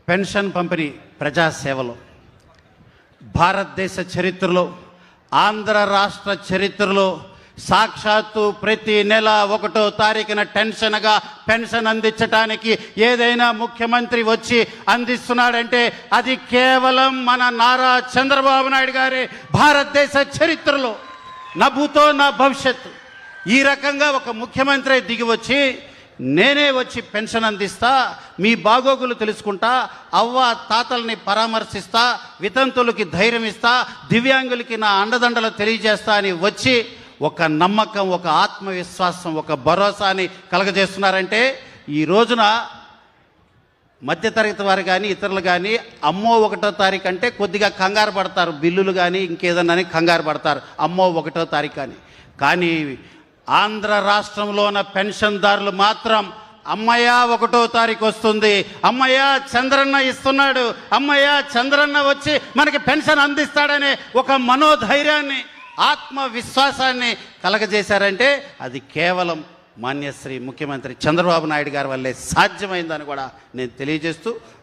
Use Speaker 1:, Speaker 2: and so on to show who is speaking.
Speaker 1: Pension పంపిణీ ప్రజాసేవలో భారతదేశ చరిత్రలో, ఆంధ్ర రాష్ట్ర చరిత్రలో సాక్షాత్తు ప్రతి నెల 1వ తారీఖున పెన్షన్ అందించడానికి ఏదైనా ముఖ్యమంత్రి వచ్చి అందిస్తున్నాడంటే అది కేవలం మన నారా చంద్రబాబు నాయుడు గారి భారతదేశ చరిత్రలో. నభూతో నా భవిష్యత్తు. ఈ రకంగా ఒక ముఖ్యమంత్రి దిగి వచ్చి నేనే వచ్చి పెన్షన్ అందిస్తా, మీ బాగోగులు తెలుసుకుంటా, అవ్వ తాతల్ని పరామర్శిస్తా, వితంతులకి ధైర్యం ఇస్తా, దివ్యాంగులకి నా అండదండలు తెలియజేస్తా అని వచ్చి ఒక నమ్మకం, ఒక ఆత్మవిశ్వాసం, ఒక భరోసాని కలగజేస్తున్నారంటే ఈ రోజున మధ్యతరగతి వారు కానీ ఇతరులు కానీ అమ్మో 1వ తారీఖు అంటే కొద్దిగా కంగారు పడతారు. బిల్లులు కానీ ఇంకేదన్నా కంగారు పడతారు అమ్మో 1వ తారీఖు అని. కానీ ఆంధ్ర రాష్ట్రంలో ఉన్న పెన్షన్దారులు మాత్రం అమ్మయ్య 1వ తారీఖు వస్తుంది, అమ్మయ్య చంద్రన్న ఇస్తున్నాడు, అమ్మయ్య చంద్రన్న వచ్చి మనకి పెన్షన్ అందిస్తాడనే ఒక మనోధైర్యాన్ని, ఆత్మవిశ్వాసాన్ని కలగజేశారంటే అది కేవలం మాన్యశ్రీ ముఖ్యమంత్రి చంద్రబాబు నాయుడు గారి వల్లే సాధ్యమైందని కూడా నేను తెలియజేస్తూ